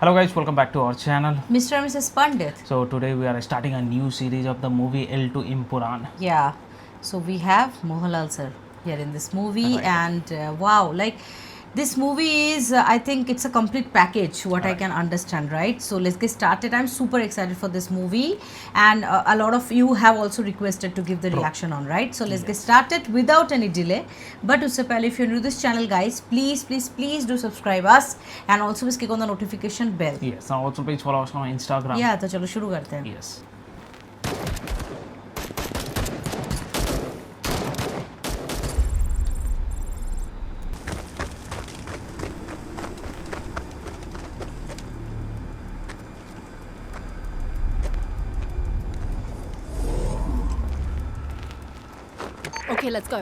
Hello guys, welcome back to our channel. Mr. and Mrs. Pandit. So today we are starting a new series of the movie L2 Impuran. Yeah. So we have Mohanlal sir here in this movie, Right. and wow, like this movie is, I think it's a complete package. What I can understand, right? So let's get started. I'm super excited for this movie, and a lot of you have also requested to give the reaction on, right? So let's get started without any delay. But usse pehle, if you're new to this channel, guys, please do subscribe us, and also please click on the notification bell. Yes, and also please follow us on Instagram. Yeah, तो चलो शुरू करते हैं. Yes. Okay, let's go.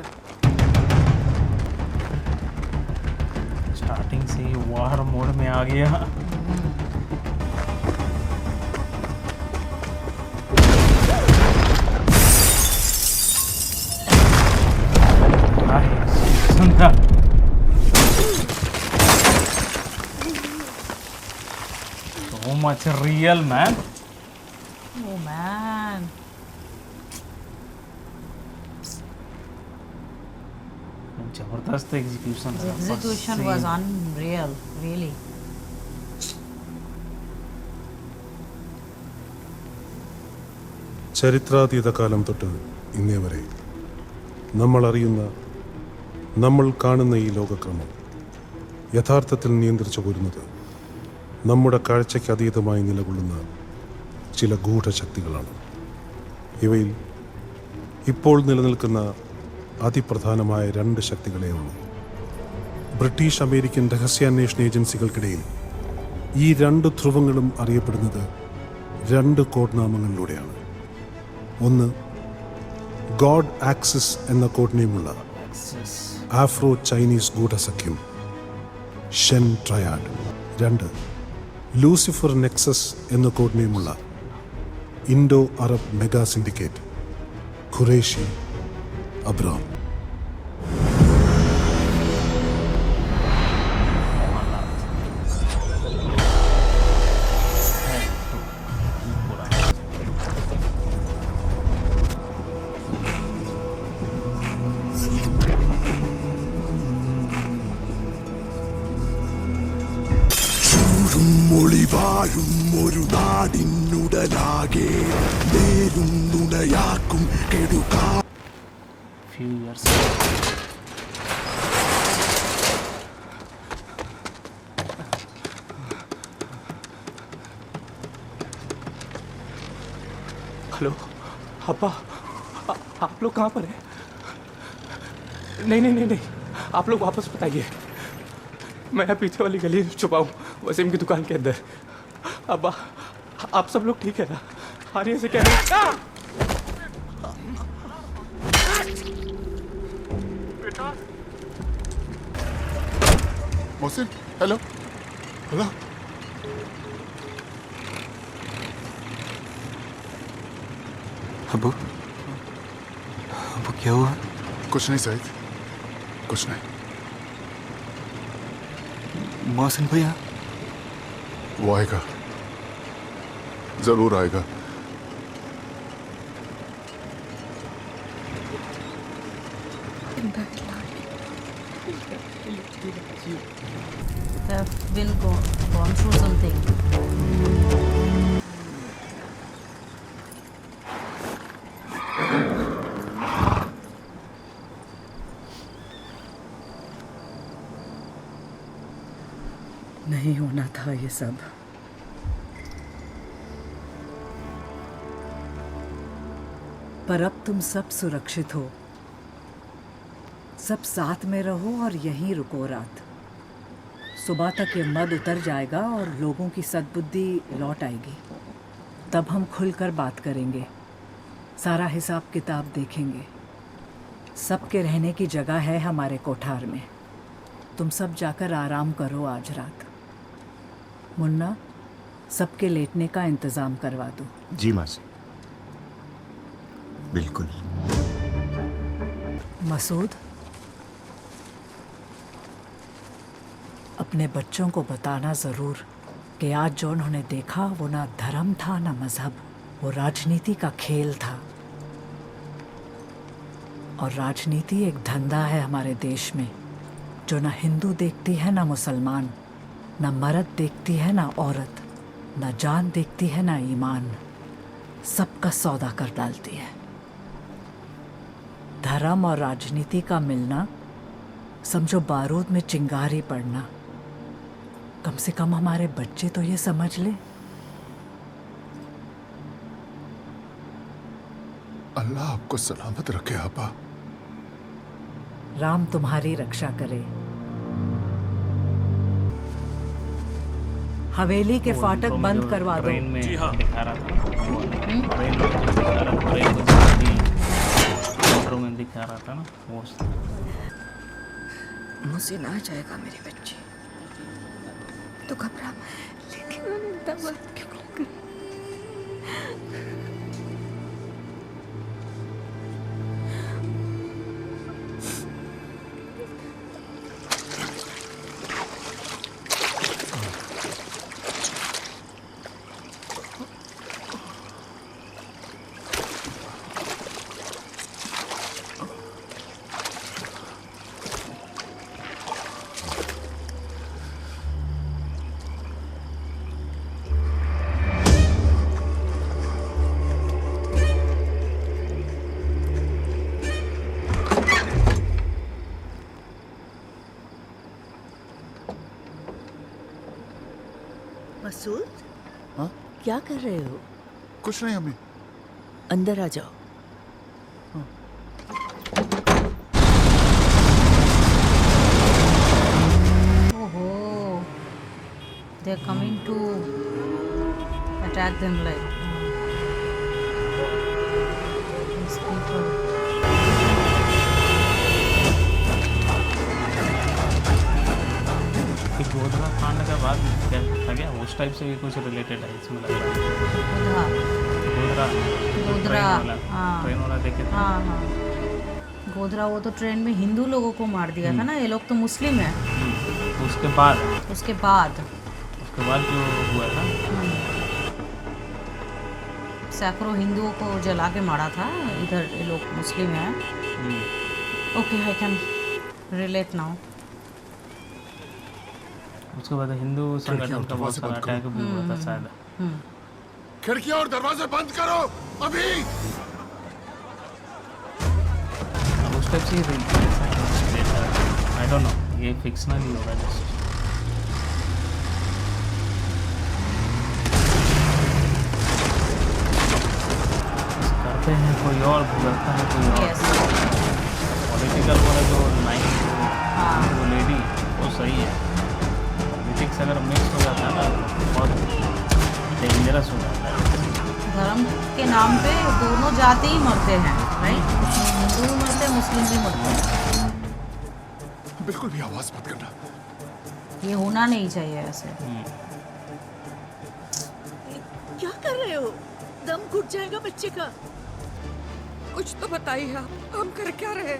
Starting से ही वार mode में आ गया. सुनता. So much real, man. Oh man. जबरदस्त execution. The execution was unreal, really. ചരിത്രാതീത കാലം തൊട്ട് ഇന്നേ വരെ നമ്മൾ അറിയുന്ന, നമ്മൾ കാണുന്ന ഈ ലോകക്രമം യഥാർത്ഥത്തിൽ നിയന്ത്രിച്ചു പോരുന്നത് നമ്മുടെ കാഴ്ചയ്ക്ക് അതീതമായി നിലകൊള്ളുന്ന ചില ഗൂഢശക്തികളാണ്. ഇവയിൽ ഇപ്പോൾ നിലനിൽക്കുന്ന അതിപ്രധാനമായ രണ്ട് ശക്തികളേ ഉള്ളൂ. ബ്രിട്ടീഷ് അമേരിക്കൻ രഹസ്യാന്വേഷണ ഏജൻസികൾക്കിടയിൽ ഈ രണ്ട് ധ്രുവങ്ങളും അറിയപ്പെടുന്നത് രണ്ട് കോഡ് നാമങ്ങളിലൂടെയാണ്. ഒന്ന് ഗോഡ് ആക്സിസ് എന്ന കോഡ് നെയിമുള്ള ആഫ്രോ ചൈനീസ് ഗൂഢസഖ്യം ഷെൻ ട്രയാഡ്. രണ്ട് ലൂസിഫർ നെക്സസ് എന്ന കോഡ് നെയിമുള്ള Indo Arab mega syndicate Qureshi Abram. മൊളിവാഴും ഒരു നാടിനുടലാകെ നേരും നുണയാക്കും കെടുകാ. Few years. हेलो अब्बा, आप लोग कहाँ पर हैं? नहीं, आप लोग वापस बताइए. मैं पीछे वाली गली में छुपा हूँ, वसीम की दुकान के अंदर. अब्बा, आप सब लोग ठीक है ना? आर्य से क्या है? Mohsin, hello hello. अबू, क्या हुआ? कुछ नहीं सईद, कुछ नहीं. मोहसिन भैया वो आएगा, जरूर आएगा. They have been gone through something. नहीं होना था ये सब. पर अब तुम सब सुरक्षित हो. सब साथ में रहो और यहीं रुको रात. सुबह तक ये मद उतर जाएगा और लोगों की सद्बुद्धि लौट आएगी. तब हम खुलकर बात करेंगे, सारा हिसाब किताब देखेंगे. सबके रहने की जगह है हमारे कोठार में. तुम सब जाकर आराम करो आज रात. मुन्ना, सबके लेटने का इंतज़ाम करवा दो. जी माँ जी, बिल्कुल. मसूद, अपने बच्चों को बताना ज़रूर कि आज जो उन्होंने देखा वो ना धर्म था ना मजहब, वो राजनीति का खेल था। और राजनीति एक धंधा है हमारे देश में, जो ना हिंदू देखती है ना मुसलमान, ना मर्द देखती है ना औरत, ना जान देखती है ना ईमान, सबका सौदा कर डालती है। धर्म और राजनीति का मिलना समझो बारूद में चिंगारी पड़ना। कम से कम हमारे बच्चे तो ये समझ ले। अल्लाह आपको सलामत रखे आपा। राम तुम्हारी रक्षा करे। हवेली के फाटक बंद करवा दो। ट्रेन में दिखा रहा था, ट्रेन में दिखा रहा था, ट्रेन को जल्दी मेट्रो में दिखा रहा था ना वो। मुझसे ना जाएगा मेरे बच्चे तो घबरा, लेकिन मैंने दवा क्यों लगा? मसूद, हाँ? क्या कर रहे हो? कुछ नहीं अम्मी। अंदर आ जाओ। Oh, they're coming to attack them like these people. कि गोधरा कांड के बाद क्या था, क्या उस टाइप से भी कुछ रिलेटेड है इसमें लग रहा है। गोधरा, गोधरा हाँ। ट्रेन वाला देखे थे। हाँ हाँ, गोधरा वो तो ट्रेन में हिंदू लोगों को मार दिया था ना, ये लोग तो मुस्लिम है। उसके बाद जो हुआ था, सैकड़ों हिंदुओं को जला के मारा था। इधर ये लोग मुस्लिम हैं। Okay, I can relate now. उसके बाद हिंदू संगठन का बहुत सारा अटैक भी हुआ था शायद। खिड़कियां और दरवाजे बंद करो अभी। अब उस टाइप से ही आई डोंट नो, ये फिक्शनल ही होगा जस्ट। करते हैं कोई और, भुगतता है कोई और। पॉलिटिकल वाला जो लाइन वो लेडी वो सही है। पॉलिटिक्स अगर मिक्स हो जाता है ना बहुत डेंजरस हो जाता है। धर्म के नाम पे दोनों जाति ही मरते हैं, राइट? हिंदू भी मरते हैं, मुस्लिम भी मरते हैं। बिल्कुल भी आवाज मत करना। ये होना नहीं चाहिए ऐसे। क्या कर रहे हो? दम घुट जाएगा बच्चे का। कुछ तो बताइए आप, हम कर क्या रहे?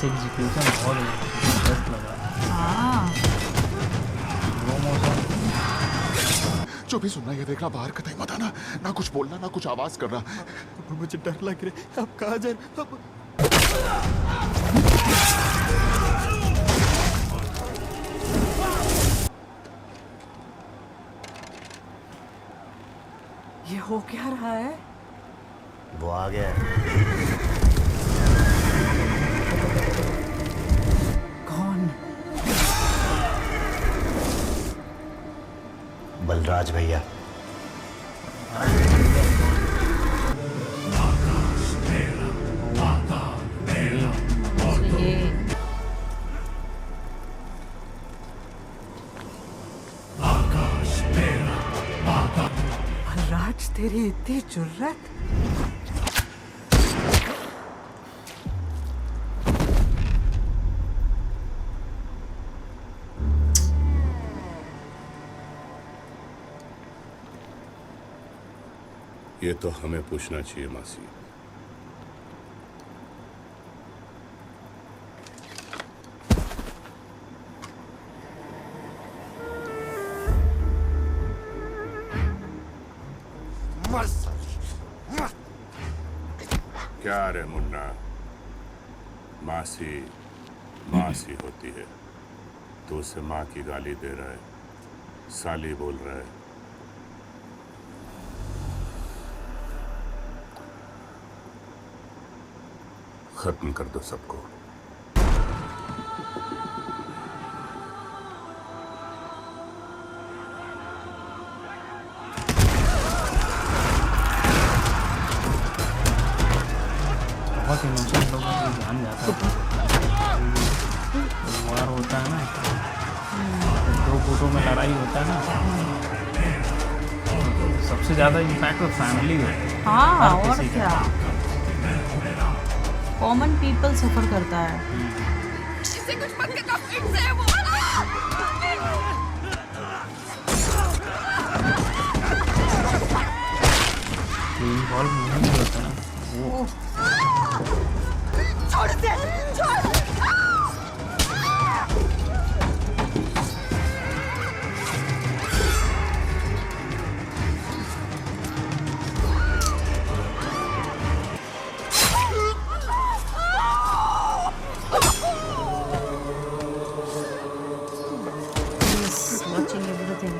एग्जीक्यूशन बहुत जबरदस्त लगा। जो भी सुनना या देखना बाहर कतई मत आना, ना कुछ बोलना ना कुछ आवाज करना। मुझे डर लग रहा है। आप कहाँ जा रहे हो? ये हो क्या रहा है? वो आ गया है। कौन? बलराज भैया। बलराज, तेरी इतनी जुर्रत? ये तो हमें पूछना चाहिए मासी। क्या रे मुन्ना, मासी मासी होती है, तो उसे माँ की गाली दे रहा है, साली बोल रहा है। खत्म कर दो सबको। बहुत इमोशनल लोगों को ध्यान जाता है। वार होता है ना, दो गुटों में लड़ाई होता है ना, सबसे ज़्यादा इम्पैक्ट तो फैमिली है। हाँ, हर और किसी का। क्या, कॉमन पीपल सफर करता है। इसे कुछ मत कहना, फिर से वो इन्वॉल्व नहीं होता है वो। छोड़ दे, छोड़। He's watching everything.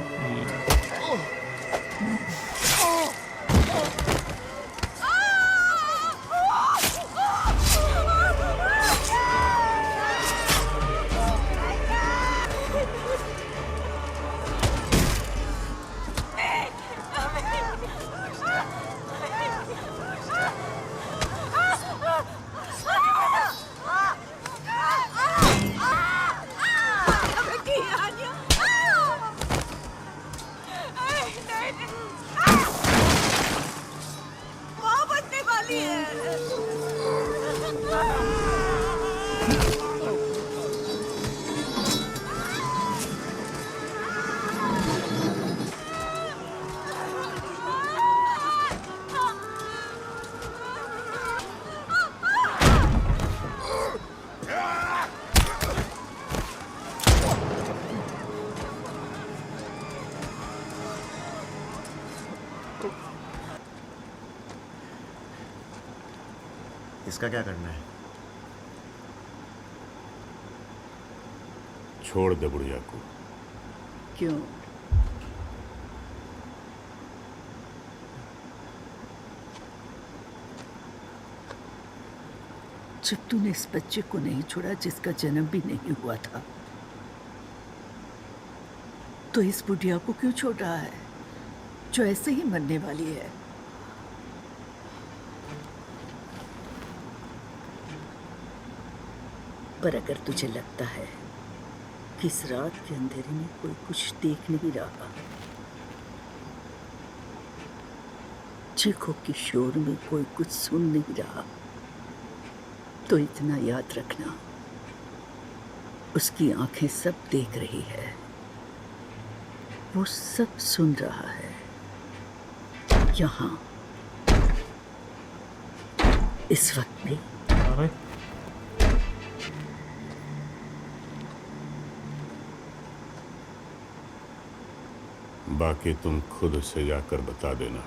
माँ बनने वाली है। इसका क्या करना है? छोड़ दे बुढ़िया को। क्यों? जब तूने इस बच्चे को नहीं छोड़ा जिसका जन्म भी नहीं हुआ था, तो इस बुढ़िया को क्यों छोड़ रहा है जो ऐसे ही मरने वाली है? पर अगर तुझे लगता है कि इस रात के अंधेरे में कोई कुछ देख नहीं रहा, चीखों की शोर में कोई कुछ सुन नहीं रहा, तो इतना याद रखना, उसकी आंखें सब देख रही है, वो सब सुन रहा है, यहाँ इस वक्त भी। अरे बाकी तुम खुद उसे जाकर बता देना।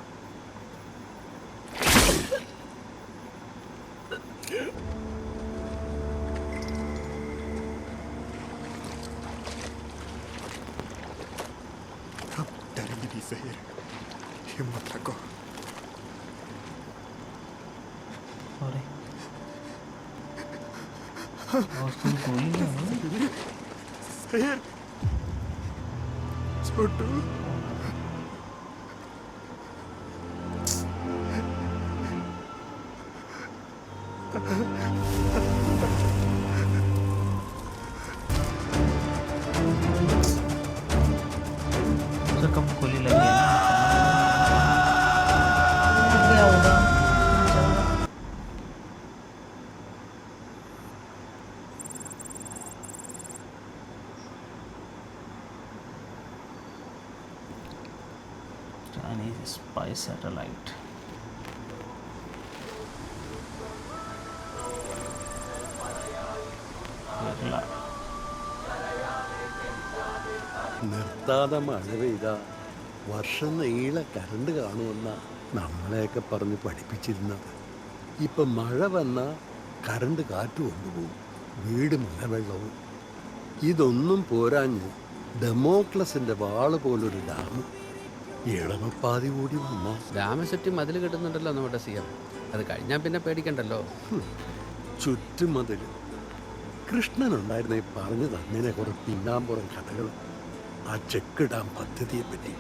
अब डरेंगे नहीं ज़हीर, हिम्मत रखो। अरे उसको गोली लगी। ज़हीर, छोटू, उसे कब गोली लगी है ना। क्या होगा? Chinese spy satellite. നിർത്താതെ മഴ പെയ്ത വർഷം നീളെ കറണ്ട് കാണുമെന്ന നമ്മളെയൊക്കെ പറഞ്ഞ് പഠിപ്പിച്ചിരുന്നത്. ഇപ്പം മഴ വന്ന കറണ്ട് കാറ്റ് കൊണ്ടുപോകും, വീട് മലവെള്ളവും. ഇതൊന്നും പോരാഞ്ഞ് ഡെമോക്ലസിന്റെ വാള് പോലൊരു ഡാം ഇളമപ്പാതി കൂടി വന്ന ഡാമ ചുറ്റി മതിൽ കെട്ടുന്നുണ്ടല്ലോ നമ്മുടെ സിഎം. അത് കഴിഞ്ഞാൽ പിന്നെ പേടിക്കണ്ടല്ലോ. ചുറ്റുമതിൽ കൃഷ്ണനുണ്ടായിരുന്നെ പറഞ്ഞു തന്നതിനെ കുറെ പിന്നാമ്പുറം കഥകൾ ആ ചെക്ക് ഡാം പദ്ധതിയെപ്പറ്റി.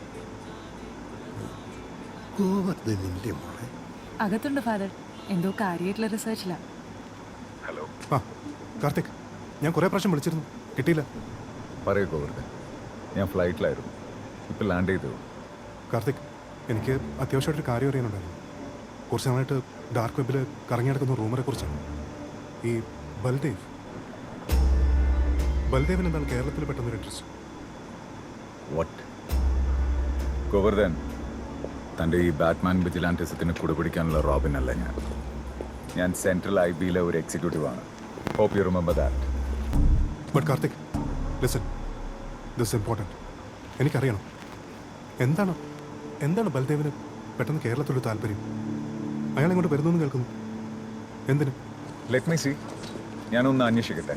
ഗോവർദ്ധനിന്റെ മോളെ അകത്തുണ്ട് ഫാദർ, എന്തോ കാര്യമായിട്ടുള്ള റിസർച്ചിലാ. ഹലോ. ആ കാർത്തിക്, ഞാൻ കുറേ പ്രാവശ്യം വിളിച്ചിരുന്നു, കിട്ടിയില്ല. പറയൂ ഗോവർദ്ധൻ, ഞാൻ ഫ്ലൈറ്റിലായിരുന്നു, ഇപ്പം ലാൻഡ് ചെയ്തു. കാർത്തിക്, എനിക്ക് അത്യാവശ്യമായിട്ടൊരു കാര്യം അറിയാനുണ്ടായിരുന്നു. കുറച്ച് നാളായിട്ട് ഡാർക്ക് വെബിൽ കറങ്ങി നടക്കുന്ന റൂമറെ കുറിച്ചാണ്. ഈ ബൽദേവിന് എന്താണ് കേരളത്തിൽ പെട്ടെന്നൊരു ഇൻട്രസ്റ്റ്? വാട്ട്? ഗോവർദ്ധൻ, തൻ്റെ ഈ ബാറ്റ്മാൻ വിജിലാന്റിസത്തിന് കുടിപിടിക്കാനുള്ള റോബിൻ അല്ല ഞാൻ സെൻട്രൽ IBയിലെ ഒരു എക്സിക്യൂട്ടീവാണ്. Hope you remember that. But Karthik, listen, this important. എനിക്കറിയണം, എന്താണ് ബൽദേവിന് പെട്ടെന്ന് കേരളത്തിലൊരു താല്പര്യം? അയാൾ ഇങ്ങോട്ട് വരുന്നു കേൾക്കുന്നു, എന്തിന്? ലെറ്റ് മീ സീ, ഞാനൊന്ന് അന്വേഷിക്കട്ടെ.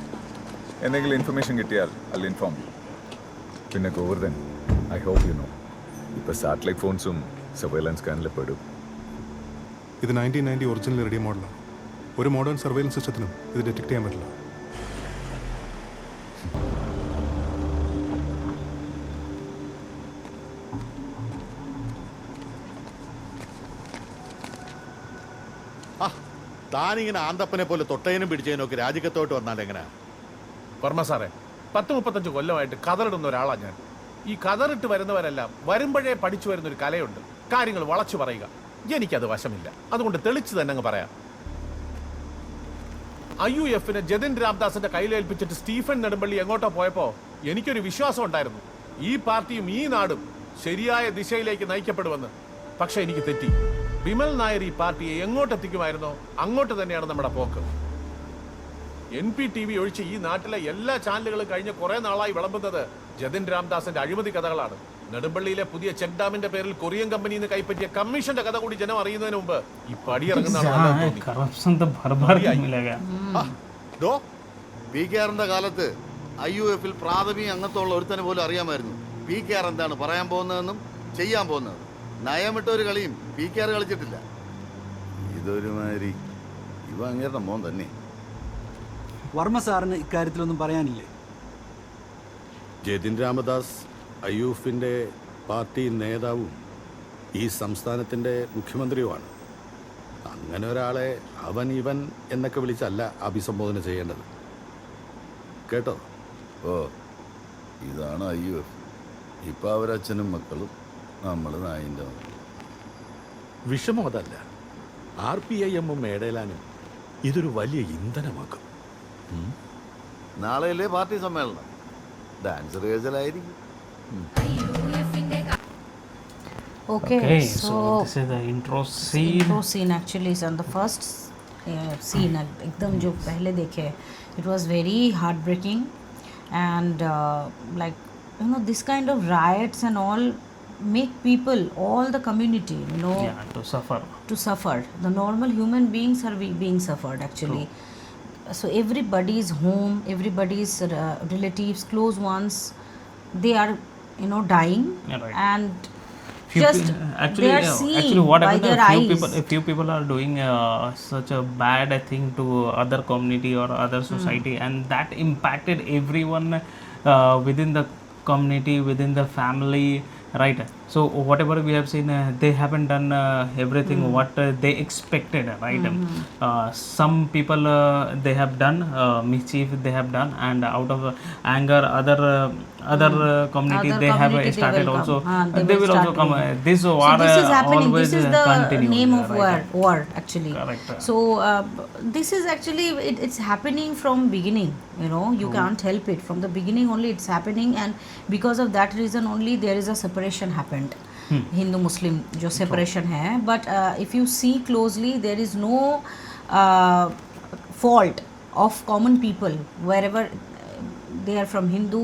എന്തെങ്കിലും ഇൻഫർമേഷൻ കിട്ടിയാൽ അല്ല ഇൻഫോം. പിന്നെ Govardhan, I hope you know, ഇപ്പോൾ സാറ്റലൈറ്റ് ഫോൺസും സർവൈലൻസ് സ്കാനിൽ പെടും. ഇത് 1990 ഒറിജിനൽ റേഡിയോ മോഡലാണ്. ഒരു മോഡേൺ സർവൈലൻസ് സിസ്റ്റത്തിനും ഇത് ഡിറ്റക്ട് ചെയ്യാൻ പറ്റില്ല. താനിങ്ങനെ ആന്തപ്പനെ പോലെ തൊട്ടതിനും പിടിച്ചതിനൊക്കെ രാജിക്കത്തോട്ട് വന്നാൽ എങ്ങനെയാ? വർമ്മ സാറേ, 10-35 കൊല്ലമായിട്ട് കതറിടുന്ന ഒരാളാണ് ഞാൻ. ഈ കതറിട്ട് വരുന്നവരെല്ലാം വരുമ്പോഴേ പഠിച്ചു വരുന്നൊരു കലയുണ്ട്, കാര്യങ്ങൾ വളച്ചു പറയുക. എനിക്കത് വശമില്ല, അതുകൊണ്ട് തെളിച്ച് തന്നെ അങ്ങ് പറയാം. IUFനെ ജതിൻ രാംദാസിന്റെ കയ്യിലേൽപ്പിച്ചിട്ട് സ്റ്റീഫൻ നെടുമ്പള്ളി എങ്ങോട്ടോ പോയപ്പോ എനിക്കൊരു വിശ്വാസം ഉണ്ടായിരുന്നു, ഈ പാർട്ടിയും ഈ നാടും ശരിയായ ദിശയിലേക്ക് നയിക്കപ്പെടുമെന്ന്. പക്ഷെ എനിക്ക് തെറ്റി. വിമൽ നായർ ഈ പാർട്ടിയെ എങ്ങോട്ടെത്തിക്കുമായിരുന്നോ അങ്ങോട്ട് തന്നെയാണ് നമ്മുടെ പോക്ക്. NPTV ഒഴിച്ച് ഈ നാട്ടിലെ എല്ലാ ചാനലുകളും കഴിഞ്ഞ കുറെ നാളായി വിളമ്പുന്നത് ജതിൻ രാംദാസിന്റെ അഴിമതി കഥകളാണ്. നെടുമ്പള്ളിയിലെ പുതിയ ചെക്ക് ഡാമിന്റെ പേരിൽ കൊറിയൻ കമ്പനിയിൽ നിന്ന് കൈപ്പറ്റിയ കമ്മീഷന്റെ കഥ കൂടി ജനം അറിയുന്നതിന് മുമ്പ് ഈ PKRന്റെ കാലത്ത് IUFൽ പ്രാഥമിക അംഗത്വമുള്ള ഒരുത്തനെ പോലും അറിയാമായിരുന്നു PKR എന്താണ് പറയാൻ പോകുന്നതെന്നും ചെയ്യാൻ പോകുന്നത്. നയമിട്ട ഒരു കളിയും PKR കളിച്ചിട്ടില്ല. ഇതൊരുമാതിരി ഇവ അങ്ങേരുടെ മോൻ തന്നെ. വർമ്മ സാറിന് ഇക്കാര്യത്തിലൊന്നും പറയാനില്ലേ? ജതിൻ രാമദാസ് IUFിൻ്റെ പാർട്ടി നേതാവും ഈ സംസ്ഥാനത്തിൻ്റെ മുഖ്യമന്ത്രിയുമാണ്. അങ്ങനെ ഒരാളെ അവൻ ഇവൻ എന്നൊക്കെ വിളിച്ചല്ല അഭിസംബോധന ചെയ്യേണ്ടത്. കേട്ടോ? ഓ, ഇതാണ് IUF. ഇപ്പം അവരച്ഛനും മക്കളും, നമ്മൾ നായിൻ്റെ. വിഷമം അതല്ല, RPIM-ഉം മേടേലാനും ഇതൊരു വലിയ ഇന്ധനമാക്കും. നാളെയല്ലേ പാർട്ടി സമ്മേളനം? Dance റിഹേഴ്സലായിരിക്കും. Okay, so this is the intro scene. Intro scene actually is on the first scene. एकदम जो पहले देखे, it was very heartbreaking, and like this kind of riots and all make people, all the community, to suffer. The normal human beings are being suffered actually. So everybody's home, everybody's relatives, close ones, they are dying, and Actually, what happened? Few people are doing such a bad thing to other community or other society, and that impacted everyone within the community, within the family, right? So whatever we have seen, they haven't done everything what they expected, right? Some people they have done mischief, they have done, and out of anger, other community they have started also. They will also come. This war this is happening. Always this is the continue, name of right? war actually. Correct. So this is actually it's happening from beginning. You can't help it. From the beginning only it's happening, and because of that reason only there is a separation happened. Hindu Muslim जो separation है, but if you see closely there is no fault of common people. Wherever they are from Hindu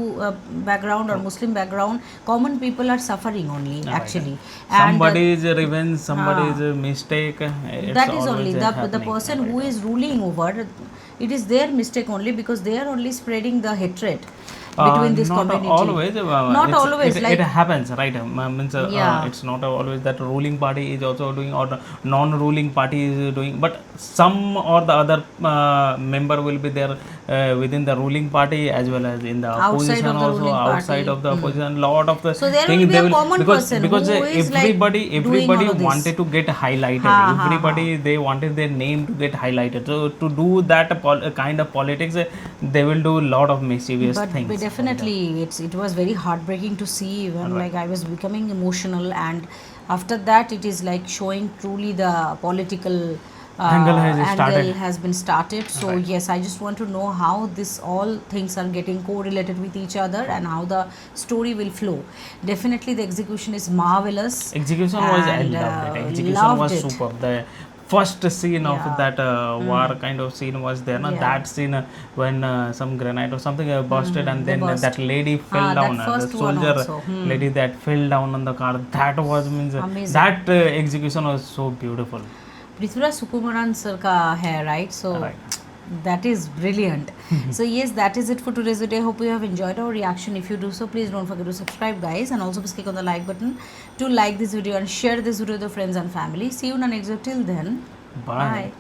background or Muslim background, common people are suffering only actually. Somebody is a revenge, somebody is a mistake. It's That is always only the happening. person who is ruling over. It is their mistake only because they are only spreading the hatred between this not community. Always, Not always, it happens, right? Means Yeah. it's not always that ruling party is also doing or the non-ruling party is doing, but some or the other member will be there within the ruling party as well as in the Outside opposition of the also, ruling outside party. of the opposition. Lot of the So there thing will be they a common because person because who is like everybody doing all of this. wanted to get highlighted. Ha, ha, Everybody they wanted their name to get highlighted. So to do that kind of politics, they will do a lot of mischievous But things. definitely it was very heartbreaking to see even Right. like I was becoming emotional, and after that it is like showing truly the political Angle has started. has been started. So Right. yes, I just want to know how this all things are getting correlated with each other and how the story will flow. Definitely the execution is marvelous. Execution was, I and, loved it. Execution loved was it. superb. The first scene of Yeah. that war kind of scene was there. No? Yeah. That scene when some granite or something busted and they then burst. that lady fell that down. The first one soldier also. lady that fell down on the car. That was means Amazing. that execution was so beautiful. Prithviraj Sukumaran sir ka hai, right? So Right. that is brilliant. So yes, that is it for today's video. I hope you have enjoyed our reaction. If you do so, please don't forget to subscribe, guys, and also please click on the like button to like this video and share this video with your friends and family. See you in the next video. Till then, Bye. bye.